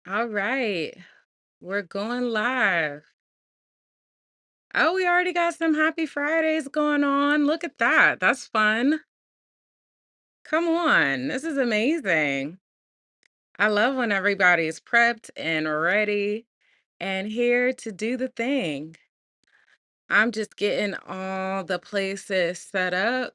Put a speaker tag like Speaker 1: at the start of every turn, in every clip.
Speaker 1: All right, we're going live. Oh, we already got some happy Fridays going on. Look at that. That's fun. Come on. This is amazing. I love when everybody's prepped and ready and here to do the thing. I'm just getting all the places set up.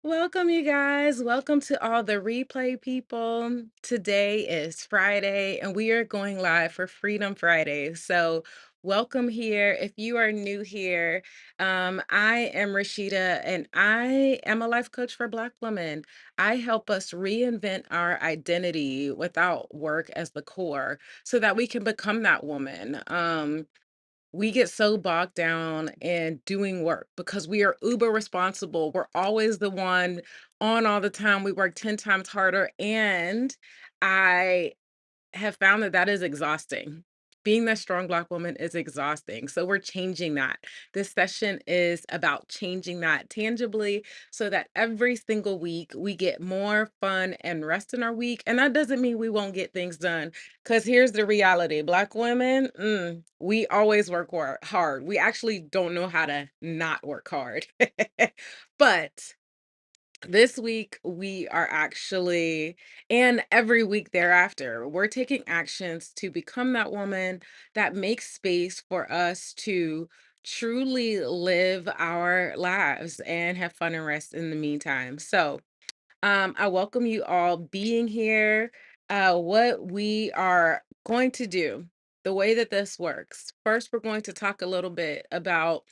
Speaker 1: Welcome, you guys. Welcome to all the replay people. Today is Friday, and we are going live for Freedom Friday. So, welcome here. If you are new here, I am Rashida, and I am a life coach for Black women. I help us reinvent our identity without work as the core so that we can become that woman. We get so bogged down in doing work because we are uber responsible. We're always the one on all the time. We work 10 times harder. And I have found that that is exhausting. Being that strong Black woman is exhausting. So we're changing that. This session is about changing that tangibly so that every single week we get more fun and rest in our week. And that doesn't mean we won't get things done. Because here's the reality Black women, we always work hard. We actually don't know how to not work hard. But this week, we are actually, and every week thereafter, we're taking actions to become that woman that makes space for us to truly live our lives and have fun and rest in the meantime. So, I welcome you all being here. What we are going to do, the way that this works, first, we're going to talk a little bit about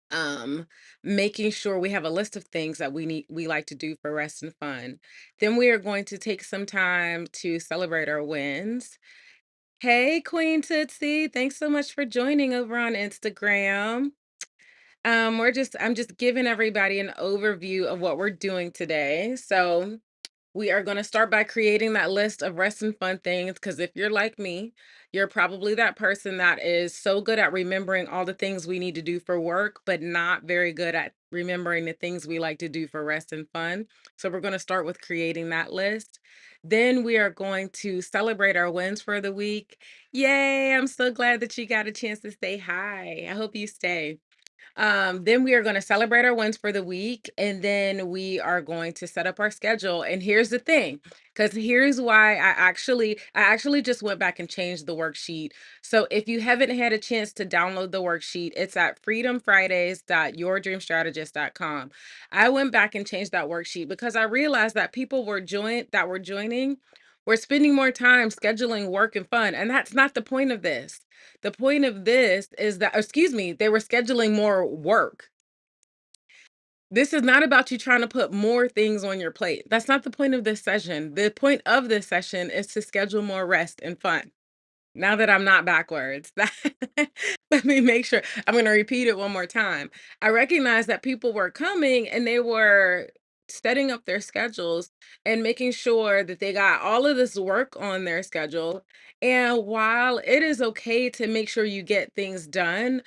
Speaker 1: um making sure we have a list of things that we like to do for rest and fun. Then we are going to take some time to celebrate our wins. Hey, Queen Tootsie, thanks so much for joining over on Instagram. I'm just giving everybody an overview of what we're doing today. So we are going to start by creating that list of rest and fun things because if you're like me, you're probably that person that is so good at remembering all the things we need to do for work, but not very good at remembering the things we like to do for rest and fun. So we're going to start with creating that list. Then we are going to celebrate our wins for the week. Yay! I'm so glad that you got a chance to say hi. I hope you stay. Then we are going to celebrate our wins for the week, and then we are going to set up our schedule. And here's the thing, because here's why I actually just went back and changed the worksheet. So if you haven't had a chance to download the worksheet, it's at freedomfridays.yourdreamstrategist.com. I went back and changed that worksheet because I realized that people were joining were spending more time scheduling work and fun, and that's not the point of this. The point of this is that, excuse me, they were scheduling more work. This is not about you trying to put more things on your plate. That's not the point of this session. The point of this session is to schedule more rest and fun. Now that I'm not backwards, let me make sure. I'm going to repeat it one more time. I recognize that people were coming and they were setting up their schedules and making sure that they got all of this work on their schedule. And while it is okay to make sure you get things done,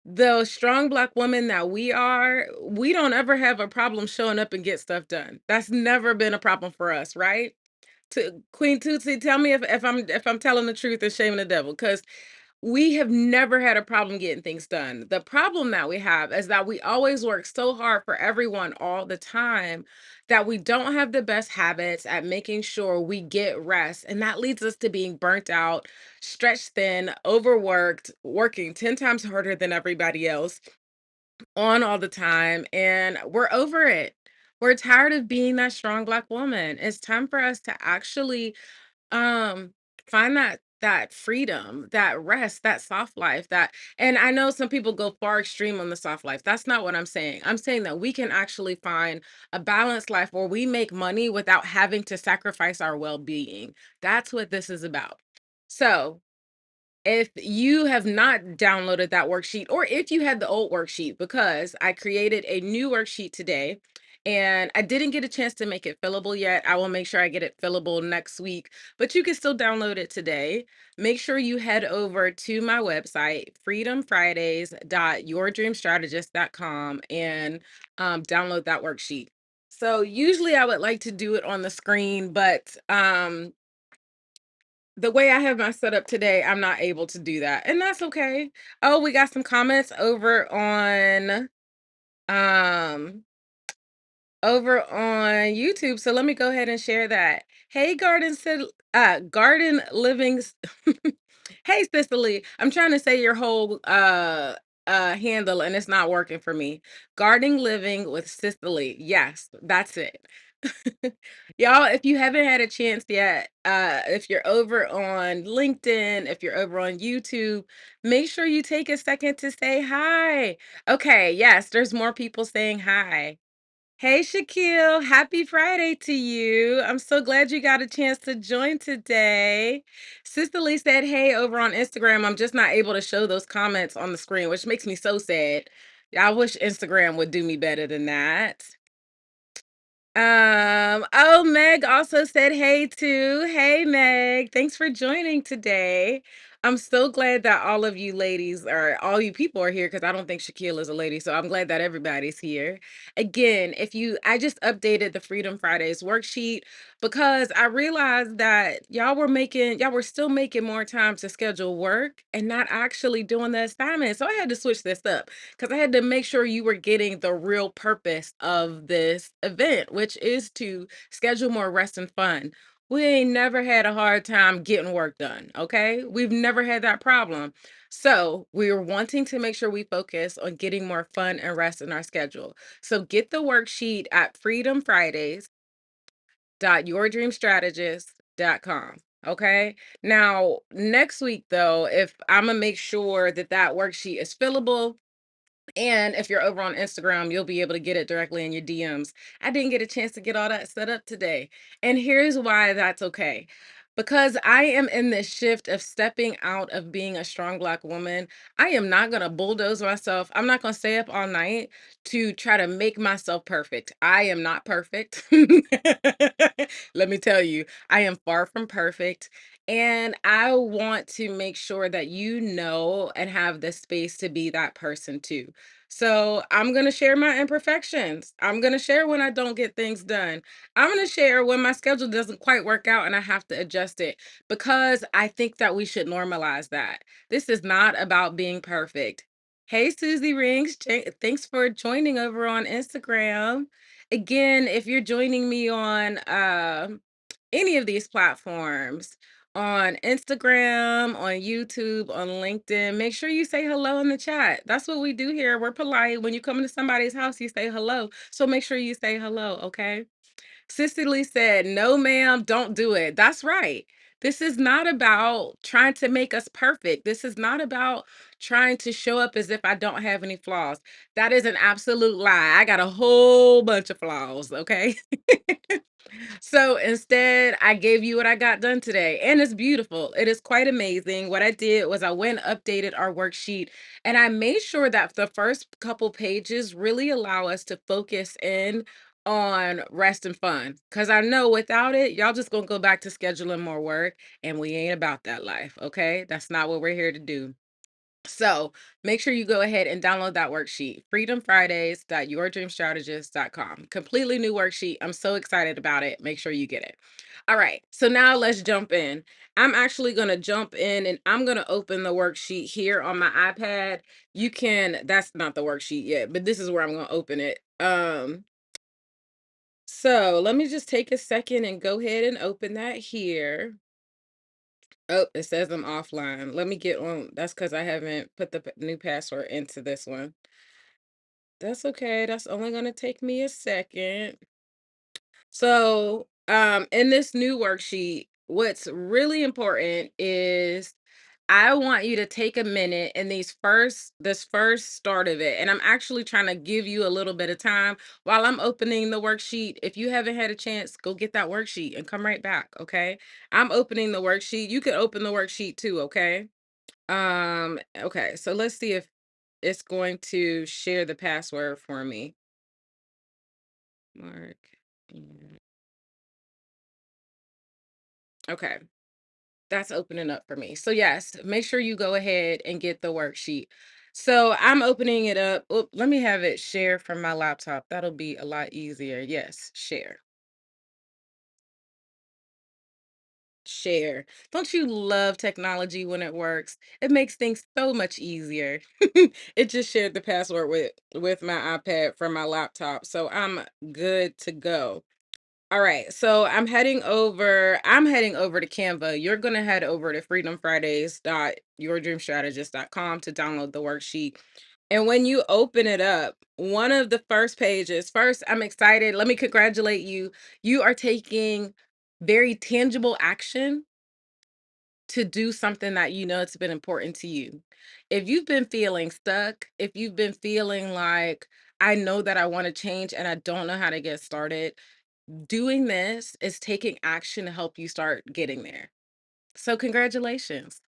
Speaker 1: the strong Black woman that we are, we don't ever have a problem showing up and get stuff done. That's never been a problem for us, right? To Queen Tootsie, tell me if I'm telling the truth and shaming the devil, because we have never had a problem getting things done. The problem that we have is that we always work so hard for everyone all the time that we don't have the best habits at making sure we get rest. And that leads us to being burnt out, stretched thin, overworked, working 10 times harder than everybody else, on all the time. And we're over it. We're tired of being that strong Black woman. It's time for us to actually um, find that freedom, that rest, that soft life, that and I know some people go far extreme on the soft life. That's not what I'm saying. I'm saying that we can actually find a balanced life where we make money without having to sacrifice our well-being. That's what this is about. So, if you have not downloaded that worksheet, or if you had the old worksheet, because I created a new worksheet today and I didn't get a chance to make it fillable yet. I will make sure I get it fillable next week, but you can still download it today. Make sure you head over to my website, freedomfridays.yourdreamstrategist.com, and download that worksheet. So, usually I would like to do it on the screen, but The way I have my setup today, I'm not able to do that, and that's okay. Oh, we got some comments um over on YouTube, so let me go ahead and share that. Hey, Garden Livings. Hey, Cicely. I'm trying to say your whole handle and it's not working for me. Gardening Living with Cicely. Yes, that's it. Y'all, if you haven't had a chance yet, if you're over on LinkedIn, if you're over on YouTube, make sure you take a second to say hi. Okay, yes, there's more people saying hi. Hey, Shaquille, happy Friday to you. I'm so glad you got a chance to join today. Cicely said, hey, over on Instagram. I'm just not able to show those comments on the screen, which makes me so sad. I wish Instagram would do me better than that. Oh, Meg also said hey too. Hey, Meg. Thanks for joining today. I'm so glad that all of you ladies or all you people are here because I don't think Shaquille is a lady. So I'm glad that everybody's here. Again, I just updated the Freedom Fridays worksheet because I realized that y'all were still making more time to schedule work and not actually doing the assignment. So I had to switch this up because I had to make sure you were getting the real purpose of this event, which is to schedule more rest and fun. We ain't never had a hard time getting work done, okay? We've never had that problem. So we are wanting to make sure we focus on getting more fun and rest in our schedule. So get the worksheet at freedomfridays.yourdreamstrategist.com. Okay. Now, next week, though, if I'm going to make sure that that worksheet is fillable, and if you're over on Instagram, you'll be able to get it directly in your DMs. I didn't get a chance to get all that set up today. And here's why that's okay. Because I am in this shift of stepping out of being a strong Black woman, I am not going to bulldoze myself. I'm not going to stay up all night to try to make myself perfect. I am not perfect. Let me tell you, I am far from perfect. And I want to make sure that you know and have the space to be that person too. So I'm going to share my imperfections. I'm going to share when I don't get things done. I'm going to share when my schedule doesn't quite work out and I have to adjust it because I think that we should normalize that. This is not about being perfect. Hey, Susie Rings, thanks for joining over on Instagram. Again, if you're joining me on any of these platforms, on Instagram, on YouTube, on LinkedIn. Make sure you say hello in the chat. That's what we do here. We're polite. When you come into somebody's house, you say hello. So make sure you say hello, okay? Cicely said, no, ma'am, don't do it. That's right. This is not about trying to make us perfect. This is not about trying to show up as if I don't have any flaws. That is an absolute lie. I got a whole bunch of flaws, okay? So instead, I gave you what I got done today, and it's beautiful. It is quite amazing. What I did was I went and updated our worksheet, and I made sure that the first couple pages really allow us to focus in on rest and fun. Because I know without it, y'all just gonna go back to scheduling more work, and we ain't about that life, okay? That's not what we're here to do. So make sure you go ahead and download that worksheet, freedomfridays.yourdreamstrategist.com. Completely new worksheet. I'm so excited about it. Make sure you get it. All right. So now let's jump in. I'm actually going to jump in and I'm going to open the worksheet here on my iPad. That's not the worksheet yet, but this is where I'm going to open it. So let me just take a second and go ahead and open that here. Oh, it says I'm offline. Let me get on. That's because I haven't put the new password into this one. That's okay. That's only going to take me a second. So, in this new worksheet, what's really important is I want you to take a minute in this first start of it. And I'm actually trying to give you a little bit of time while I'm opening the worksheet. If you haven't had a chance, go get that worksheet and come right back, okay? I'm opening the worksheet. You can open the worksheet too, okay? Okay, so let's see if it's going to share the password for me. Mark. Yeah. Okay, that's opening up for me. So yes, make sure you go ahead and get the worksheet. So I'm opening it up. Oh, let me have it share from my laptop. That'll be a lot easier. Yes, share. share. Don't you love technology when it works? It makes things so much easier. It just shared the password with my iPad from my laptop, so I'm good to go. All right, so I'm heading over to Canva. You're going to head over to freedomfridays.yourdreamstrategist.com to download the worksheet. And when you open it up, one of the first pages, first, I'm excited. Let me congratulate you. You are taking very tangible action to do something that you know it's been important to you. If you've been feeling stuck, if you've been feeling like, I know that I want to change and I don't know how to get started, doing this is taking action to help you start getting there. So, congratulations.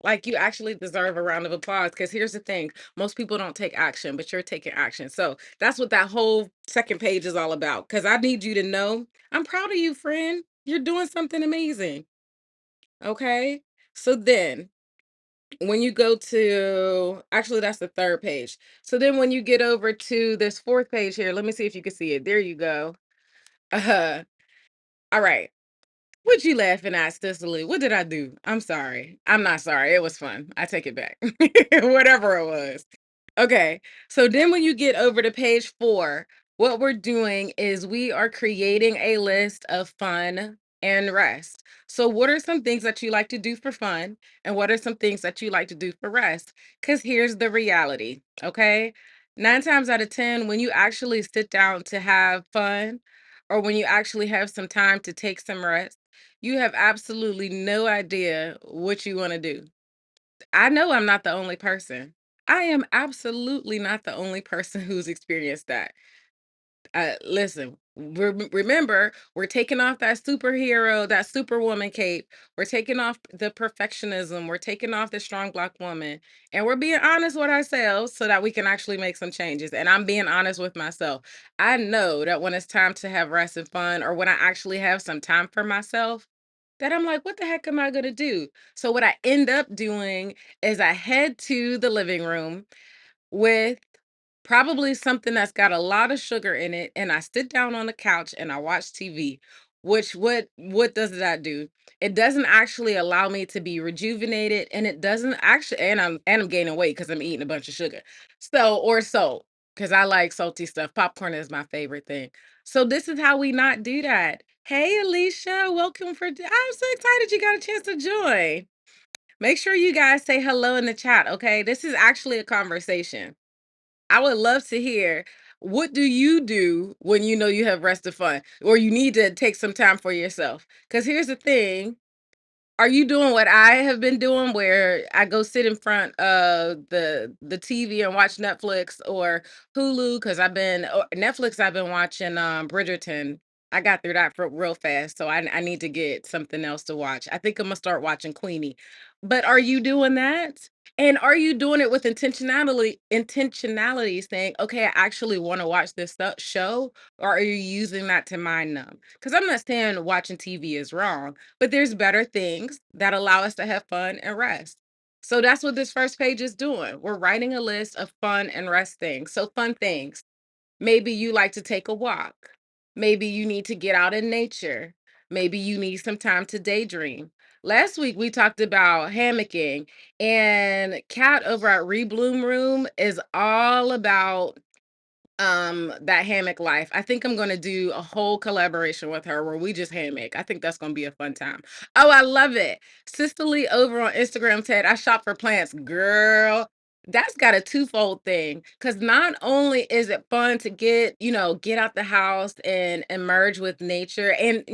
Speaker 1: Like, you actually deserve a round of applause because here's the thing, most people don't take action, but you're taking action. So, that's what that whole second page is all about. Because I need you to know I'm proud of you, friend. You're doing something amazing. Okay. So, then when you go to, actually, that's the third page. So, then when you get over to this fourth page here, let me see if you can see it. There you go. Uh, all right. What you laughing at, Cicely? What did I do? I'm sorry. I'm not sorry. It was fun. I take it back. Whatever it was. Okay. So then when you get over to page 4, what we're doing is we are creating a list of fun and rest. So what are some things that you like to do for fun and what are some things that you like to do for rest? Cuz here's the reality, okay? 9 times out of 10 when you actually sit down to have fun or when you actually have some time to take some rest, you have absolutely no idea what you want to do. I know I'm not the only person. I am absolutely not the only person who's experienced that. Listen, remember, we're taking off that superhero, that superwoman cape. We're taking off the perfectionism. We're taking off the strong black woman. And we're being honest with ourselves so that we can actually make some changes. And I'm being honest with myself. I know that when it's time to have rest and fun, or when I actually have some time for myself, that I'm like, what the heck am I going to do? So, what I end up doing is I head to the living room with probably something that's got a lot of sugar in it, and I sit down on the couch and I watch TV. Which what does that do? It doesn't actually allow me to be rejuvenated, and it doesn't actually, and I'm gaining weight because I'm eating a bunch of sugar. So or salt, because I like salty stuff. Popcorn is my favorite thing. So this is how we not do that. Hey Alicia, welcome I'm so excited you got a chance to join. Make sure you guys say hello in the chat, okay? This is actually a conversation. I would love to hear, what do you do when you know you have rest and fun or you need to take some time for yourself? Because here's the thing, are you doing what I have been doing where I go sit in front of the TV and watch Netflix or Hulu? Because Netflix, I've been watching Bridgerton. I got through that for real fast, so I need to get something else to watch. I think I'm gonna start watching Queenie. But are you doing that? And are you doing it with intentionality, saying, okay, I actually want to watch this show, or are you using that to mind numb? Because I'm not saying watching TV is wrong, but there's better things that allow us to have fun and rest. So that's what this first page is doing. We're writing a list of fun and rest things. So, fun things. Maybe you like to take a walk. Maybe you need to get out in nature. Maybe you need some time to daydream. Last week we talked about hammocking, and Kat over at Rebloom Room is all about that hammock life. I think I'm going to do a whole collaboration with her where we just hammock. I think that's going to be a fun time. Oh, I love it. Cicely over on Instagram said, I shop for plants. Girl, that's got a twofold thing, because not only is it fun to get out the house and merge with nature and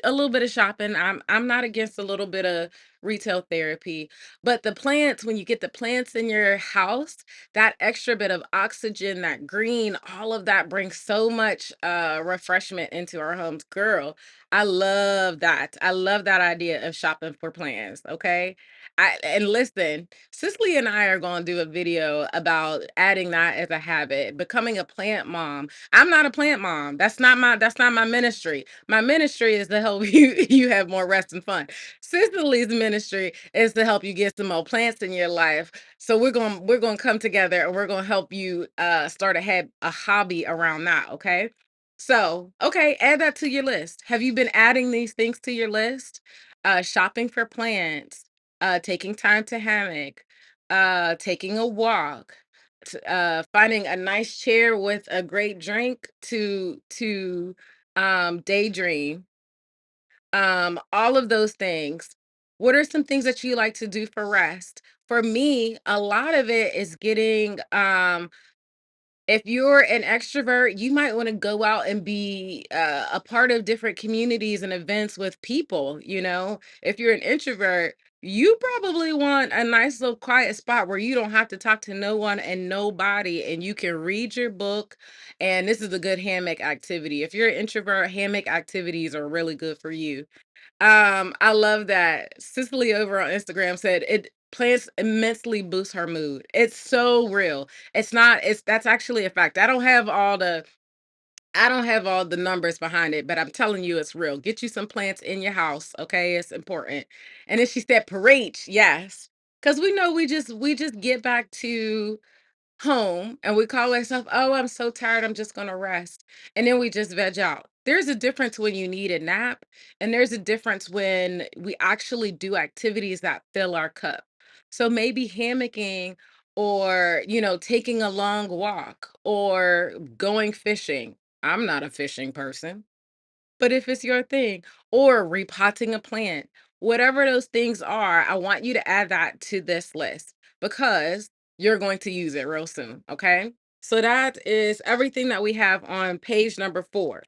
Speaker 1: a little bit of shopping. I'm not against a little bit of retail therapy, but the plants, when you get the plants in your house, that extra bit of oxygen, that green, all of that brings so much refreshment into our homes. Girl, I love that. I love that idea of shopping for plants. Okay. And listen, Cicely and I are going to do a video about adding that as a habit, becoming a plant mom. I'm not a plant mom. That's not my ministry. My ministry is to help you have more rest and fun. Cicely's ministry is to help you get some more plants in your life, so we're gonna come together and we're gonna help you start a hobby around that, okay? So, okay, add that to your list. Have you been adding these things to your list? Shopping for plants, taking time to hammock, taking a walk, finding a nice chair with a great drink to daydream. All of those things. What are some things that you like to do for rest? For me, a lot of it is getting if you're an extrovert, you might want to go out and be a part of different communities and events with people. If you're an introvert, you probably want a nice little quiet spot where you don't have to talk to no one and nobody, and you can read your book. And this is a good hammock activity. If you're an introvert, hammock activities are really good for you. I love that. Cicely over on Instagram said it plants immensely boosts her mood. It's so real. It's not, it's that's actually a fact. I don't have all the numbers behind it, but I'm telling you it's real. Get you some plants in your house, okay? It's important. And then she said preach, yes. Because we know we just get back to home and we call ourselves, oh, I'm so tired, I'm just gonna rest. And then we just veg out. There's a difference when you need a nap, and there's a difference when we actually do activities that fill our cup. So maybe hammocking or, taking a long walk or going fishing. I'm not a fishing person. But if it's your thing, or repotting a plant, whatever those things are, I want you to add that to this list because you're going to use it real soon. Okay. So that is everything that we have on page number 4.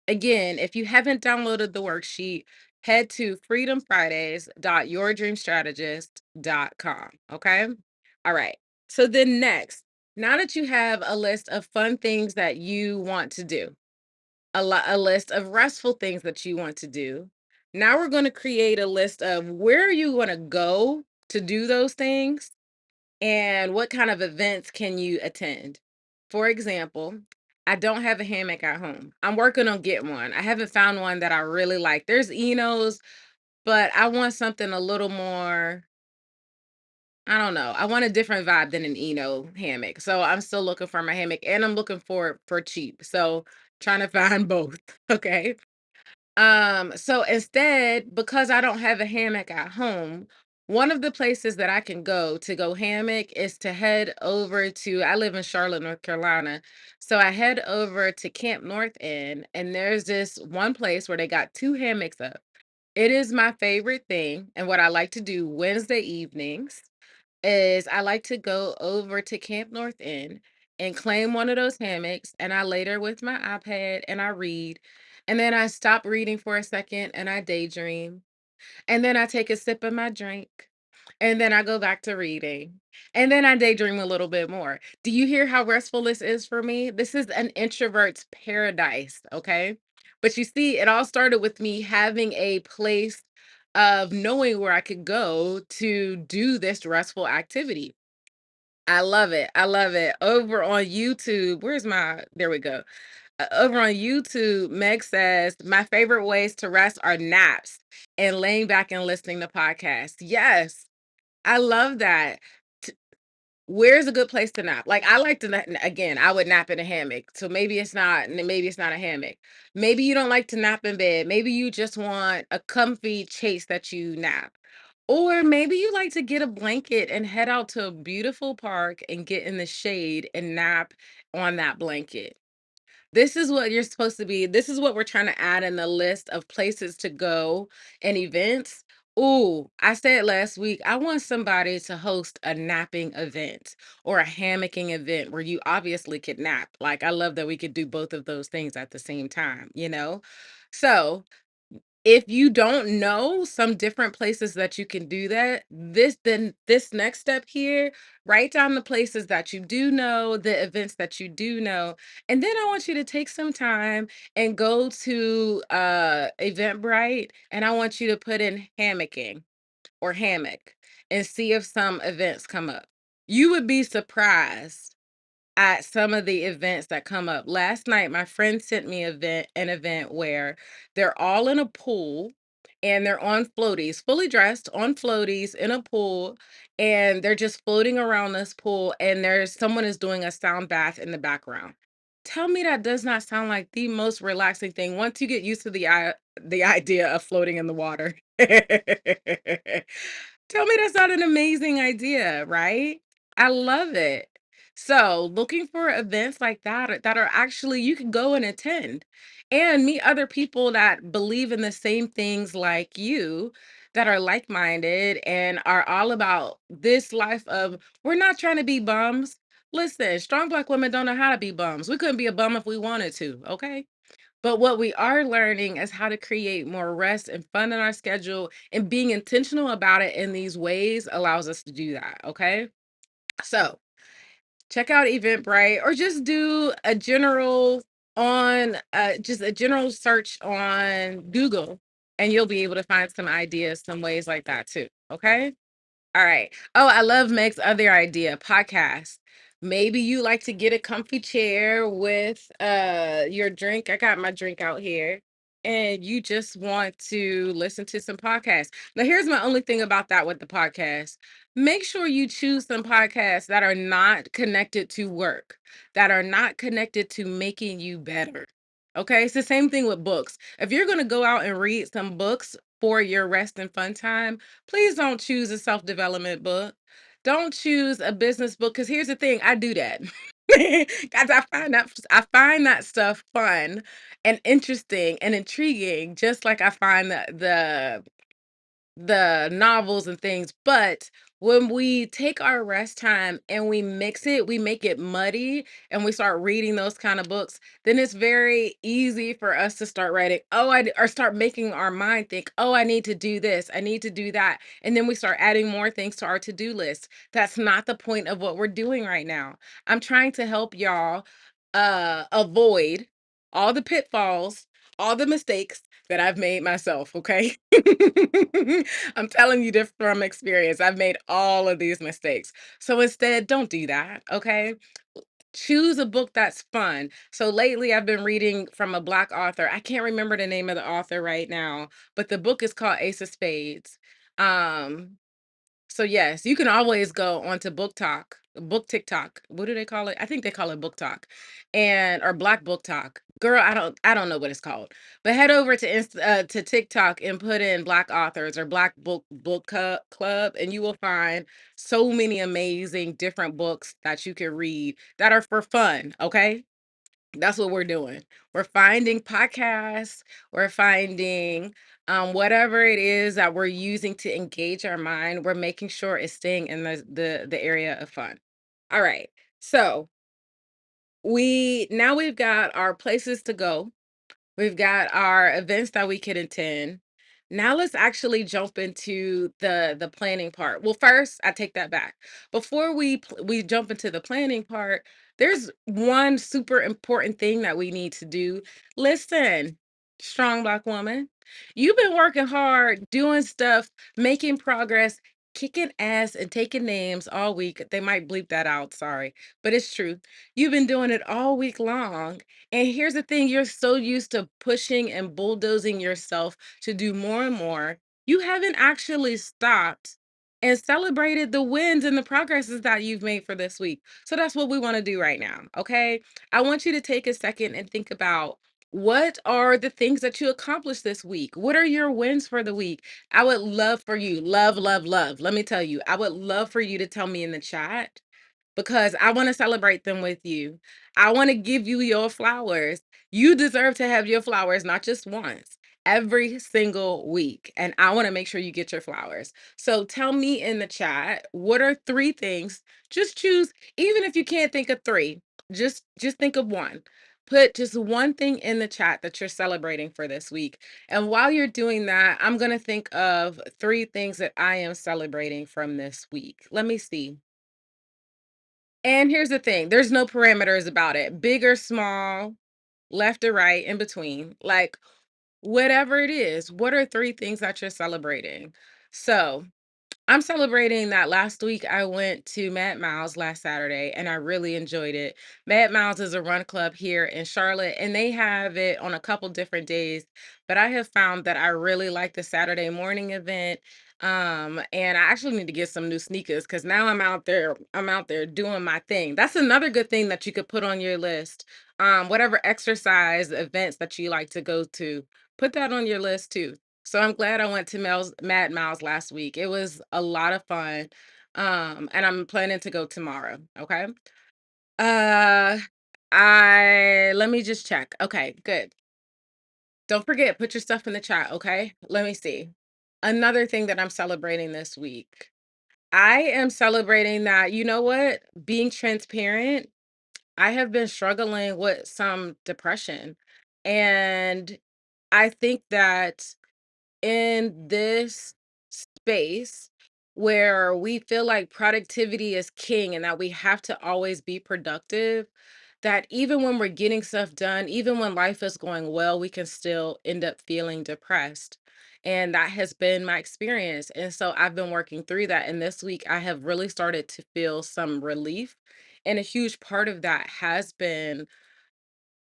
Speaker 1: Again, if you haven't downloaded the worksheet, head to freedomfridays.yourdreamstrategist.com. Okay. All right. So then next, now that you have a list of fun things that you want to do, a list of restful things that you want to do. Now we're going to create a list of where you want to go to do those things and what kind of events can you attend. For example, I don't have a hammock at home. I'm working on getting one. I haven't found one that I really like. There's Enos, but I want something a little more, I don't know. I want a different vibe than an Eno hammock. So I'm still looking for my hammock and I'm looking for cheap. So trying to find both. Okay. So instead, because I don't have a hammock at home, one of the places that I can go to go hammock is to head over to, I live in Charlotte, North Carolina. So I head over to Camp North End, and there's this one place where they got 2 hammocks up. It is my favorite thing. And what I like to do Wednesday evenings is I like to go over to Camp North End and claim one of those hammocks, and I lay there with my iPad and I read. And then I stop reading for a second and I daydream. And then I take a sip of my drink. And then I go back to reading. And then I daydream a little bit more. Do you hear how restful this is for me? This is an introvert's paradise, okay? But you see, it all started with me having a place of knowing where I could go to do this restful activity. I love it. I love it. Over on YouTube, there we go. Over on YouTube, Meg says, my favorite ways to rest are naps and laying back and listening to podcasts. Yes, I love that. T- Where's a good place to nap? Like I like to again, I would nap in a hammock. So maybe it's not a hammock. Maybe you don't like to nap in bed. Maybe you just want a comfy chase that you nap. Or maybe you like to get a blanket and head out to a beautiful park and get in the shade and nap on that blanket. This is what you're supposed to be. This is what we're trying to add in the list of places to go and events. Ooh, I said last week, I want somebody to host a napping event or a hammocking event where you obviously could nap. Like, I love that we could do both of those things at the same time? So, if you don't know some different places that you can do that, this next step here, write down the places that you do know, the events that you do know, and then I want you to take some time and go to Eventbrite and I want you to put in hammocking or hammock and see if some events come up. You would be surprised at some of the events that come up. Last night, my friend sent me an event where they're all in a pool and they're on floaties, fully dressed on floaties in a pool, and they're just floating around this pool, and there's someone is doing a sound bath in the background. Tell me that does not sound like the most relaxing thing once you get used to the idea of floating in the water. Tell me that's not an amazing idea, right? I love it. So, looking for events like that are actually you can go and attend and meet other people that believe in the same things like you, that are like-minded and are all about this life of we're not trying to be bums. Listen, strong Black women don't know how to be bums. We couldn't be a bum if we wanted to, okay? But what we are learning is how to create more rest and fun in our schedule, and being intentional about it in these ways allows us to do that, okay? So, check out Eventbrite or just do a general just a general search on Google, and you'll be able to find some ideas, some ways like that too, okay? All right. Oh, I love Meg's other idea, podcast. Maybe you like to get a comfy chair with your drink. I got my drink out here. And you just want to listen to some podcasts. Now, here's my only thing about that with the podcast. Make sure you choose some podcasts that are not connected to work, that are not connected to making you better. Okay. It's the same thing with books. If you're going to go out and read some books for your rest and fun time, please don't choose a self-development book. Don't choose a business book, because here's the thing, I do that. 'Cause I find that stuff fun and interesting and intriguing, just like I find the novels and things. But when we take our rest time and we mix it, we make it muddy, and we start reading those kind of books, then it's very easy for us to start writing, or start making our mind think, oh, I need to do this, I need to do that. And then we start adding more things to our to do list. That's not the point of what we're doing right now. I'm trying to help y'all avoid all the pitfalls, all the mistakes that I've made myself, okay? I'm telling you this from experience. I've made all of these mistakes. So instead, don't do that, okay? Choose a book that's fun. So lately, I've been reading from a Black author. I can't remember the name of the author right now, but the book is called Ace of Spades. Um, so yes, you can always go onto Book Talk, Book TikTok. What do they call it? I think they call it Book Talk, and or Black Book Talk. Girl, I don't know what it's called. But head over to TikTok and put in Black authors or Black Club, and you will find so many amazing different books that you can read that are for fun. Okay, that's what we're doing. We're finding podcasts, we're finding whatever it is that we're using to engage our mind, we're making sure it's staying in the area of fun. All right. So we've got our places to go. We've got our events that we could attend. Now let's actually jump into the planning part. Well, first, I take that back. Before we jump into the planning part, there's one super important thing that we need to do. Listen, strong Black woman, you've been working hard, doing stuff, making progress, kicking ass and taking names all week. They might bleep that out, sorry, but it's true. You've been doing it all week long, and here's the thing, you're so used to pushing and bulldozing yourself to do more and more. You haven't actually stopped and celebrated the wins and the progresses that you've made for this week. So that's what we want to do right now. Okay. I want you to take a second and think about, what are the things that you accomplished this week? What are your wins for the week? I would love for you, love, love, love. Let me tell you, I would love for you to tell me in the chat, because I want to celebrate them with you. I want to give you your flowers. You deserve to have your flowers not just once, every single week. And I want to make sure you get your flowers. So tell me in the chat, what are three things? Just choose, even if you can't think of three, just think of one. Put just one thing in the chat that you're celebrating for this week. And while you're doing that, I'm going to think of three things that I am celebrating from this week. Let me see. And here's the thing, there's no parameters about it. Big or small, left or right, in between. Like, whatever it is, what are three things that you're celebrating? So, I'm celebrating that last week I went to Mad Miles last Saturday and I really enjoyed it. Mad Miles is a run club here in Charlotte and they have it on a couple different days, but I have found that I really like the Saturday morning event. And I actually need to get some new sneakers because now I'm out there doing my thing. That's another good thing that you could put on your list. whatever exercise events that you like to go to, put that on your list too. So I'm glad I went to Mad Miles last week. It was a lot of fun. And I'm planning to go tomorrow. Okay. Uh I let me just check. Okay, good. Don't forget, put your stuff in the chat, okay? Let me see. Another thing that I'm celebrating this week. I am celebrating that, you know what? Being transparent, I have been struggling with some depression. And I think that in this space where we feel like productivity is king and that we have to always be productive, that even when we're getting stuff done, even when life is going well, we can still end up feeling depressed. And that has been my experience. And so I've been working through that. And this week, I have really started to feel some relief. And a huge part of that has been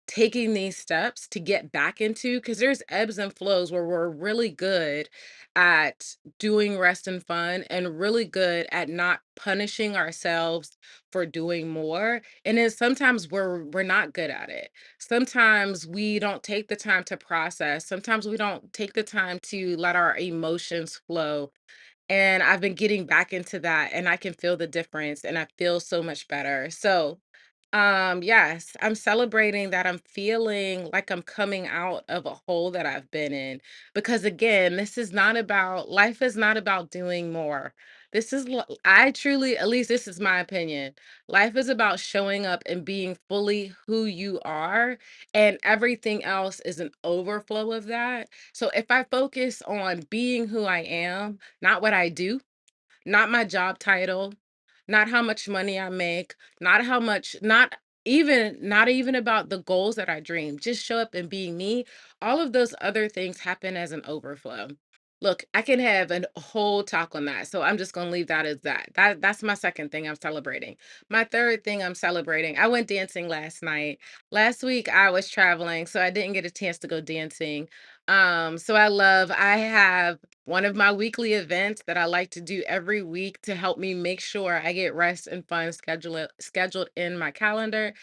Speaker 1: taking these steps to get back into, because there's ebbs and flows where we're really good at doing rest and fun and really good at not punishing ourselves for doing more, and then sometimes we're not good at it. Sometimes we don't take the time to process, sometimes we don't take the time to let our emotions flow, and I've been getting back into that, and I can feel the difference, and I feel so much better. So, yes, I'm celebrating that I'm feeling like I'm coming out of a hole that I've been in. Because again, this is not about, life is not about doing more. I truly, at least this is my opinion. Life is about showing up and being fully who you are, and everything else is an overflow of that. So if I focus on being who I am, not what I do, not my job title, not how much money I make, not how much, not even about the goals that I dream, just show up and being me. All of those other things happen as an overflow. Look, I can have a whole talk on that. So I'm just gonna leave that as that. That's my second thing I'm celebrating. My third thing I'm celebrating, I went dancing last night. Last week I was traveling, so I didn't get a chance to go dancing. I have one of my weekly events that I like to do every week to help me make sure I get rest and fun scheduled in my calendar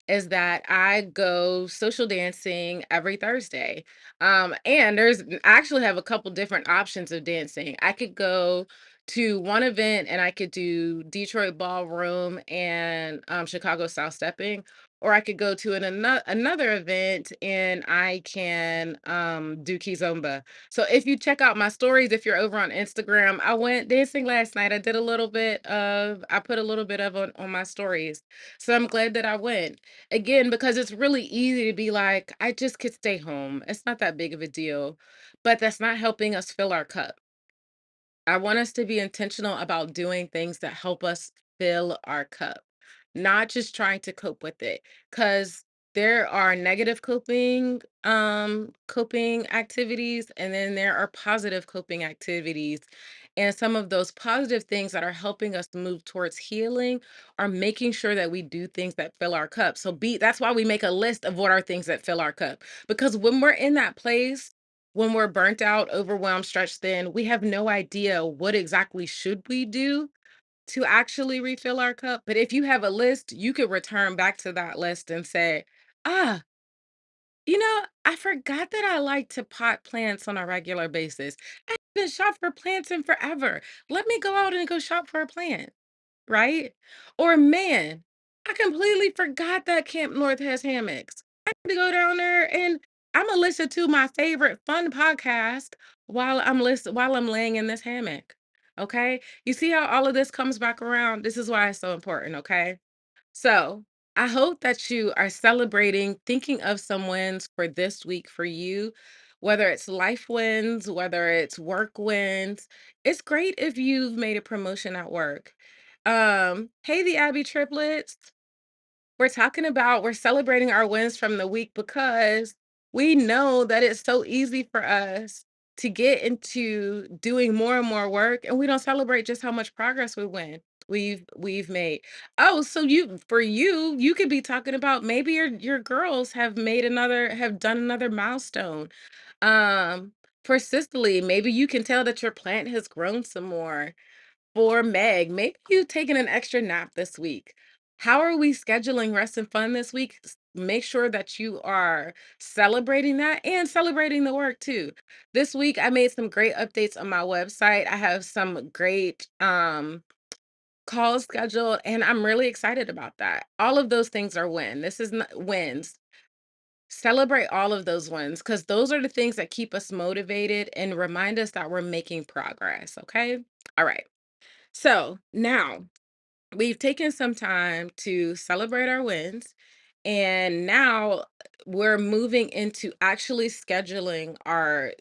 Speaker 1: is that I go social dancing every Thursday. And I actually have a couple different options of dancing. I could go to one event and I could do Detroit Ballroom and Chicago South Stepping, or I could go to another event and I can do Kizomba. So if you check out my stories, if you're over on Instagram, I went dancing last night. I put a little bit of on my stories. So I'm glad that I went. Again, because it's really easy to be like, I just could stay home. It's not that big of a deal. But that's not helping us fill our cup. I want us to be intentional about doing things that help us fill our cup, not just trying to cope with it. Because there are negative coping activities, and then there are positive coping activities. And some of those positive things that are helping us move towards healing are making sure that we do things that fill our cup. That's why we make a list of what are things that fill our cup. Because when we're in that place, when we're burnt out, overwhelmed, stretched thin, we have no idea what exactly should we do to actually refill our cup. But if you have a list, you could return back to that list and say, ah, I forgot that I like to pot plants on a regular basis. I haven't shopped for plants in forever. Let me go out and go shop for a plant. Right? Or, man, I completely forgot that Camp North has hammocks. I need to go down there and Imma listen to my favorite fun podcast while I'm laying in this hammock, okay? You see how all of this comes back around? This is why it's so important, okay? So, I hope that you are celebrating, thinking of some wins for this week for you, whether it's life wins, whether it's work wins. It's great if you've made a promotion at work. Hey, the Abby triplets. We're celebrating our wins from the week because we know that it's so easy for us to get into doing more and more work, and we don't celebrate just how much progress we've made. Oh, so you could be talking about maybe your girls have done another milestone. Um, for Cicely, maybe you can tell that your plant has grown some more. For Meg, maybe you taking an extra nap this week. How are we scheduling rest and fun this week? make sure that you are celebrating that and celebrating the work too. This week I made some great updates on my website. I have some great calls scheduled and I'm really excited about that. All of those things are wins. Celebrate all of those wins because those are the things that keep us motivated and remind us that we're making progress. Okay. All right. So now we've taken some time to celebrate our wins. And now we're moving into actually scheduling our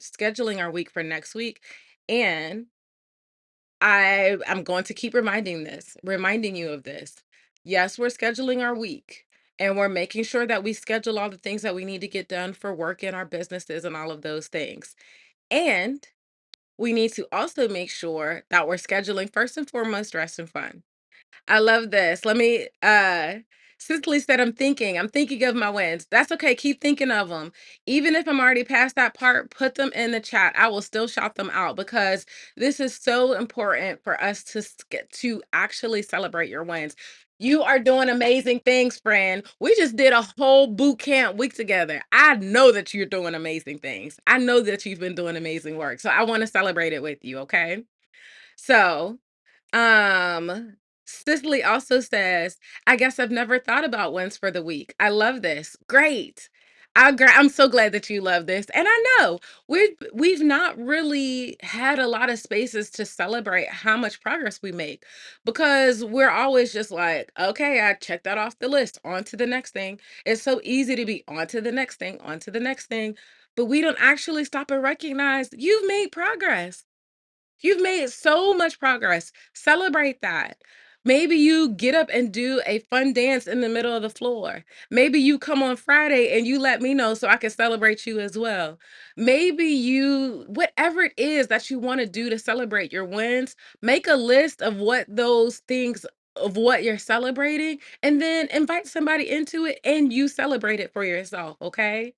Speaker 1: week for next week. And I'm going to keep reminding you of this. Yes, we're scheduling our week and we're making sure that we schedule all the things that we need to get done for work in our businesses and all of those things. And we need to also make sure that we're scheduling first and foremost rest and fun. I love this. Cicely said, I'm thinking of my wins. That's okay. Keep thinking of them. Even if I'm already past that part, put them in the chat. I will still shout them out because this is so important for us get to actually celebrate your wins. You are doing amazing things, friend. We just did a whole boot camp week together. I know that you're doing amazing things. I know that you've been doing amazing work. So I want to celebrate it with you. Okay. So, um, Cicely also says, I guess I've never thought about wins for the week. I love this. Great. I'm so glad that you love this. And I know we've not really had a lot of spaces to celebrate how much progress we make because we're always just like, okay, I checked that off the list. On to the next thing. It's so easy to be on to the next thing, on to the next thing. But we don't actually stop and recognize you've made progress. You've made so much progress. Celebrate that. Maybe you get up and do a fun dance in the middle of the floor. Maybe you come on Friday and you let me know so I can celebrate you as well. Maybe whatever it is that you want to do to celebrate your wins, make a list of what you're celebrating, and then invite somebody into it and you celebrate it for yourself. Okay.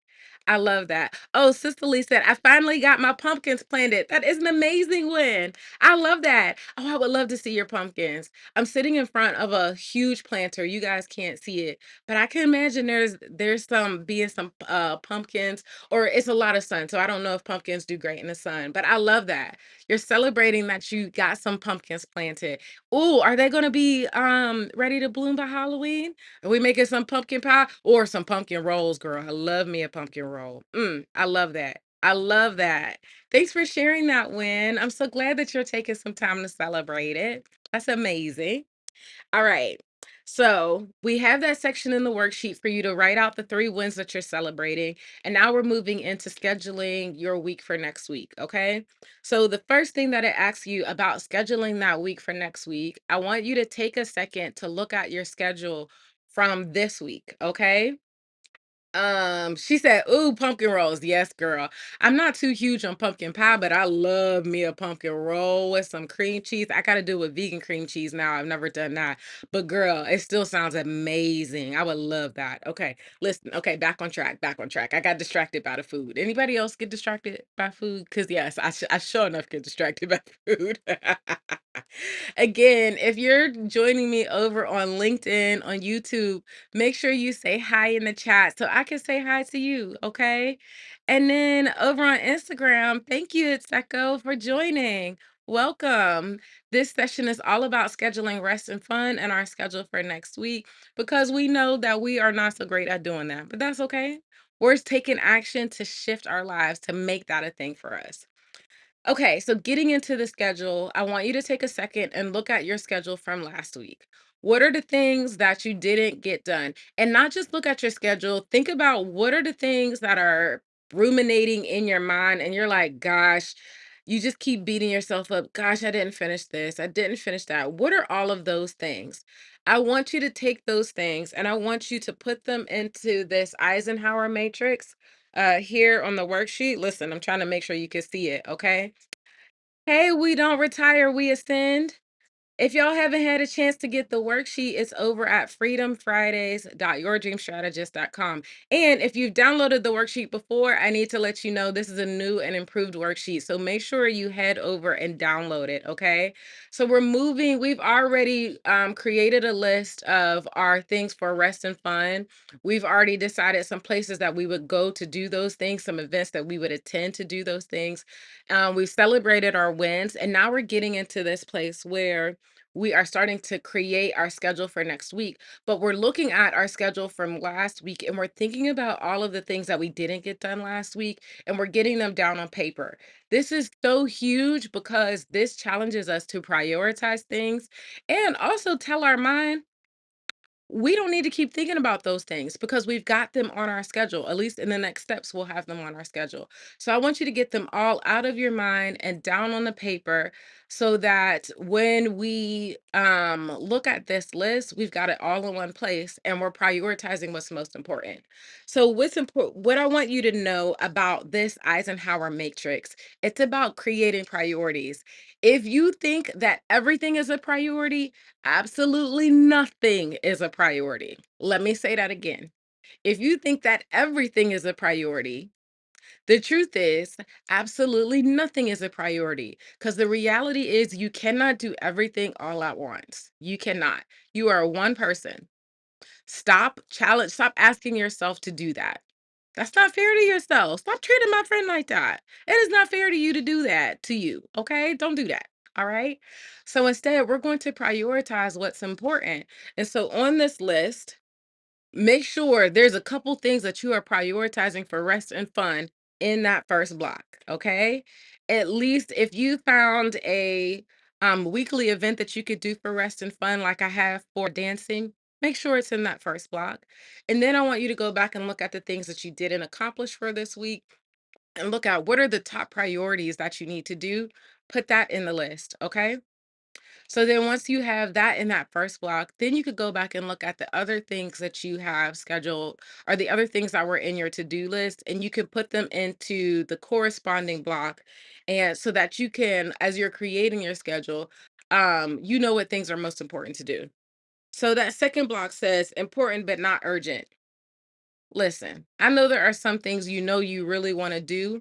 Speaker 1: I love that. Oh, Sister Lee said, I finally got my pumpkins planted. That is an amazing win. I love that. Oh, I would love to see your pumpkins. I'm sitting in front of a huge planter. You guys can't see it, but I can imagine there's some pumpkins, or it's a lot of sun. So I don't know if pumpkins do great in the sun, but I love that. You're celebrating that you got some pumpkins planted. Oh, are they going to be ready to bloom by Halloween? Are we making some pumpkin pie or some pumpkin rolls, girl? I love me a pumpkin roll. I love that. I love that. Thanks for sharing that win. I'm so glad that you're taking some time to celebrate it. That's amazing. All right. So we have that section in the worksheet for you to write out the 3 wins that you're celebrating. And now we're moving into scheduling your week for next week. Okay. So the first thing that it asks you about scheduling that week for next week, I want you to take a second to look at your schedule from this week. Okay. She said, "Ooh, pumpkin rolls." Yes, girl. I'm not too huge on pumpkin pie, but I love me a pumpkin roll with some cream cheese. I gotta do it with vegan cream cheese now. I've never done that. But girl, it still sounds amazing. I would love that. Okay, listen. Okay, back on track. Back on track. I got distracted by the food. Anybody else get distracted by food? Because yes, I sure enough get distracted by food. Again, if you're joining me over on LinkedIn, on YouTube, make sure you say hi in the chat so I can say hi to you, okay? And then over on Instagram, thank you, Seko, for joining. Welcome. This session is all about scheduling rest and fun and our schedule for next week because we know that we are not so great at doing that, but that's okay. We're taking action to shift our lives to make that a thing for us. Okay, so getting into the schedule, I want you to take a second and look at your schedule from last week. What are the things that you didn't get done? And not just look at your schedule, think about what are the things that are ruminating in your mind, and you're like, gosh, you just keep beating yourself up. Gosh, I didn't finish this. I didn't finish that. What are all of those things? I want you to take those things and I want you to put them into this Eisenhower matrix here on the worksheet. Listen, I'm trying to make sure you can see it, okay? Hey, we don't retire, we ascend. If y'all haven't had a chance to get the worksheet, it's over at freedomfridays.yourdreamstrategist.com. And if you've downloaded the worksheet before, I need to let you know this is a new and improved worksheet. So make sure you head over and download it, okay? So we've already created a list of our things for rest and fun. We've already decided some places that we would go to do those things, some events that we would attend to do those things. We've celebrated our wins, and now we're getting into this place where we are starting to create our schedule for next week, but we're looking at our schedule from last week and we're thinking about all of the things that we didn't get done last week and we're getting them down on paper. This is so huge because this challenges us to prioritize things and also tell our mind we don't need to keep thinking about those things because we've got them on our schedule. At least in the next steps, we'll have them on our schedule. So I want you to get them all out of your mind and down on the paper so that when we look at this list, we've got it all in one place and we're prioritizing what's most important. So what's important, what I want you to know about this Eisenhower matrix, it's about creating priorities. If you think that everything is a priority, absolutely nothing is a priority. Let me say that again. If you think that everything is a priority, the truth is absolutely nothing is a priority because the reality is you cannot do everything all at once. You cannot. You are one person. Stop asking yourself to do that. That's not fair to yourself. Stop treating my friend like that. It is not fair to you to do that to you. Okay? Don't do that. All right? So instead, we're going to prioritize what's important. And so on this list, make sure there's a couple things that you are prioritizing for rest and fun in that first block, okay? At least if you found a weekly event that you could do for rest and fun, like I have for dancing, make sure it's in that first block. And then I want you to go back and look at the things that you didn't accomplish for this week and look at what are the top priorities that you need to do. Put that in the list, okay? So then once you have that in that first block, then you could go back and look at the other things that you have scheduled or the other things that were in your to-do list and you can put them into the corresponding block and so that you can as you're creating your schedule, you know what things are most important to do. So that second block says important but not urgent. Listen, I know there are some things you know you really want to do,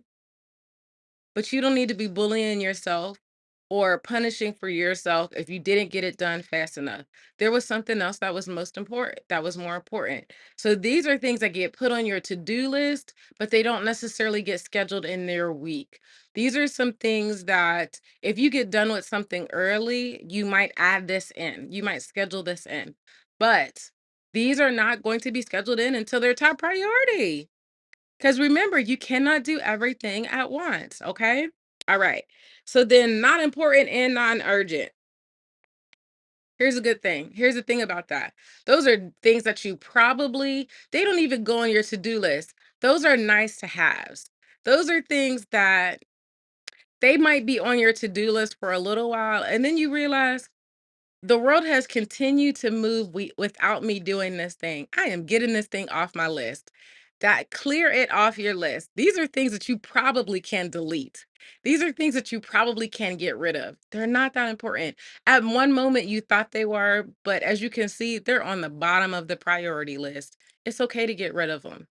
Speaker 1: but you don't need to be bullying yourself or punishing for yourself if you didn't get it done fast enough. There was something else that was most important, that was more important. So these are things that get put on your to-do list, but they don't necessarily get scheduled in their week. These are some things that if you get done with something early, you might add this in. You might schedule this in. But these are not going to be scheduled in until they're top priority. Because remember, you cannot do everything at once, okay? All right. So then not important and non-urgent. Here's a good thing. Here's the thing about that. Those are things that you probably they don't even go on your to-do list. Those are nice to haves. Those are things that they might be on your to-do list for a little while and then you realize the world has continued to move without me doing this thing. I am getting this thing off my list. That clear it off your list. These are things that you probably can delete. These are things that you probably can get rid of. They're not that important. At one moment, you thought they were, but as you can see, they're on the bottom of the priority list. It's okay to get rid of them.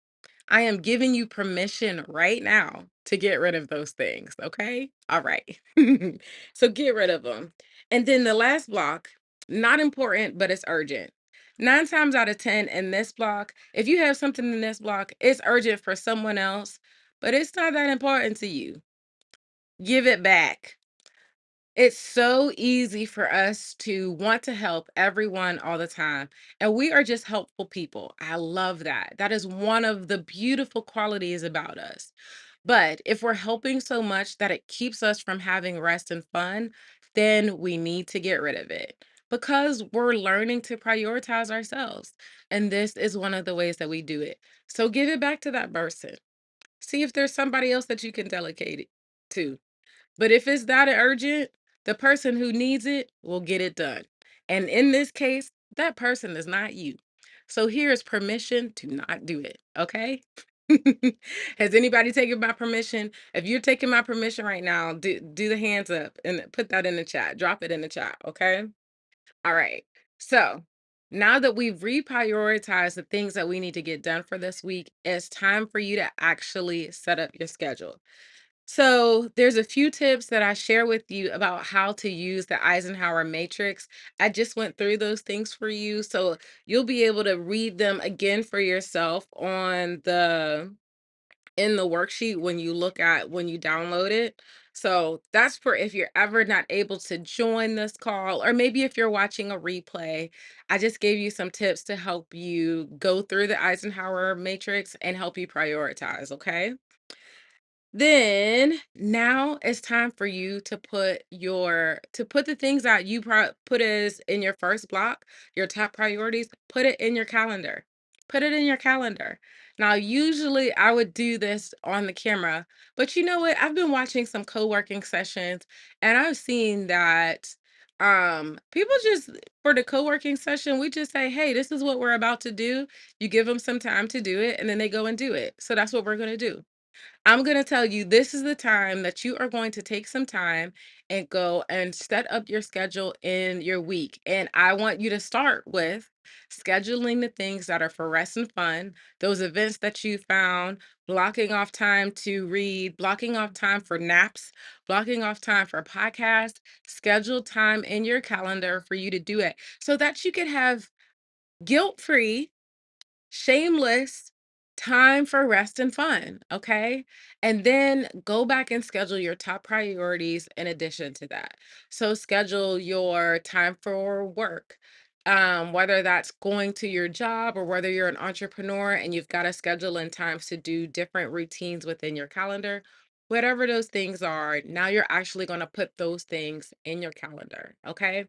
Speaker 1: I am giving you permission right now to get rid of those things, okay? All right. So get rid of them. And then the last block, not important, but it's urgent. 9 times out of 10 in this block, if you have something in this block, it's urgent for someone else, but it's not that important to you. Give it back. It's so easy for us to want to help everyone all the time. And we are just helpful people. I love that. That is one of the beautiful qualities about us. But if we're helping so much that it keeps us from having rest and fun, then we need to get rid of it because we're learning to prioritize ourselves. And this is one of the ways that we do it. So give it back to that person. See if there's somebody else that you can delegate it to. But if it's that urgent, the person who needs it will get it done. And in this case, that person is not you. So here's permission to not do it. Okay. Has anybody taken my permission? If you're taking my permission right now, do the hands up and put that in the chat. Drop it in the chat. Okay. All right. So now that we've reprioritized the things that we need to get done for this week, it's time for you to actually set up your schedule. So, there's a few tips that I share with you about how to use the Eisenhower matrix. I just went through those things for you, so you'll be able to read them again for yourself on the in the worksheet when you download it. So, that's for if you're ever not able to join this call, or maybe if you're watching a replay. I just gave you some tips to help you go through the Eisenhower matrix and help you prioritize, okay? Then now it's time for you to put the things that put as in your first block, your top priorities, put it in your calendar. Put it in your calendar. Now, usually I would do this on the camera, but you know what? I've been watching some co-working sessions and I've seen that people just for the co-working session, we just say, "Hey, this is what we're about to do." You give them some time to do it and then they go and do it. So that's what we're going to do. I'm going to tell you this is the time that you are going to take some time and go and set up your schedule in your week. And I want you to start with scheduling the things that are for rest and fun, those events that you found, blocking off time to read, blocking off time for naps, blocking off time for podcasts, schedule time in your calendar for you to do it so that you can have guilt free, shameless time for rest and fun, okay? And then go back and schedule your top priorities in addition to that. So schedule your time for work. Whether that's going to your job or whether you're an entrepreneur and you've got to schedule in times to do different routines within your calendar, whatever those things are, now you're actually going to put those things in your calendar, okay?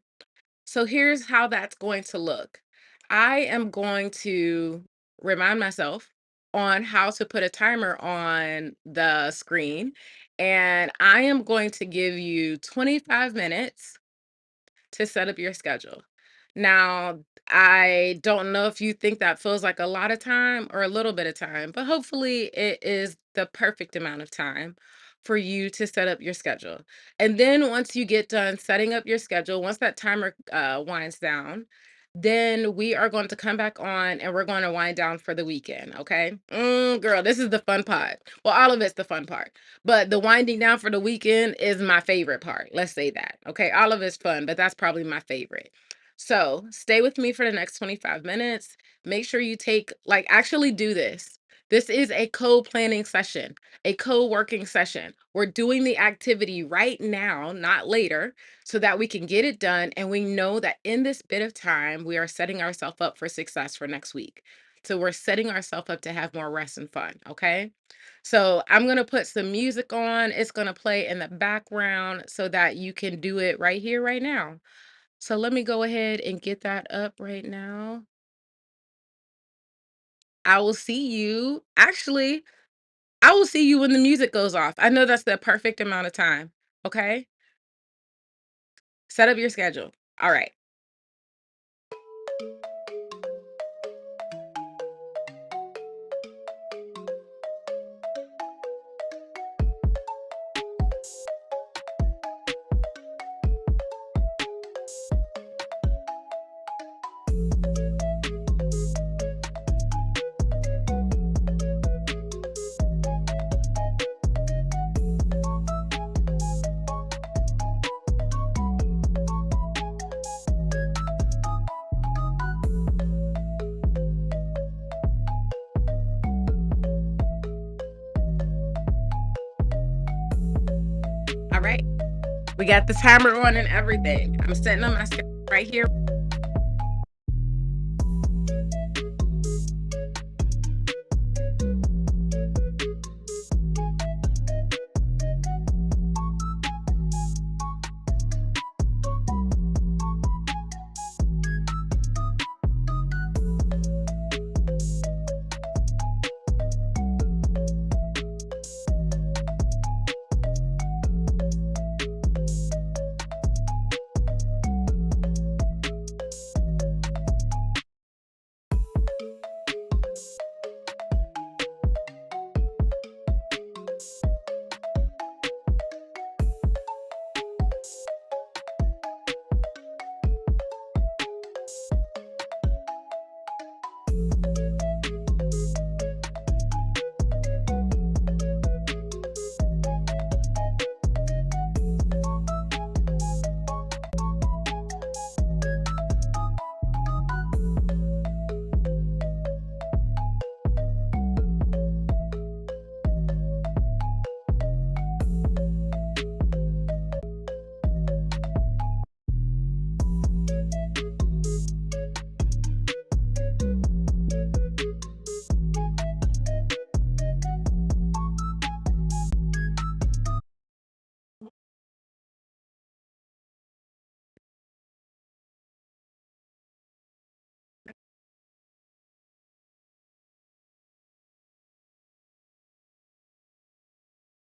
Speaker 1: So here's how that's going to look. I am going to remind myself on how to put a timer on the screen, and I am going to give you 25 minutes to set up your schedule. Now, I don't know if you think that feels like a lot of time or a little bit of time, but hopefully it is the perfect amount of time for you to set up your schedule. And then once you get done setting up your schedule, once that timer winds down, then we are going to come back on and we're going to wind down for the weekend. Okay. Girl, this is the fun part. Well, all of it's the fun part. But the winding down for the weekend is my favorite part. Let's say that. Okay. All of it's fun, but that's probably my favorite. So stay with me for the next 25 minutes. Make sure you actually do this. This is a co planning session, a co working session. We're doing the activity right now, not later, so that we can get it done. And we know that in this bit of time, we are setting ourselves up for success for next week. So we're setting ourselves up to have more rest and fun. Okay. So I'm going to put some music on. It's going to play in the background so that you can do it right here, right now. So let me go ahead and get that up right now. I will see you. Actually, I will see you when the music goes off. I know that's the perfect amount of time. Okay. Set up your schedule. All right. All right. We got the timer on and everything. I'm setting on my schedule right here.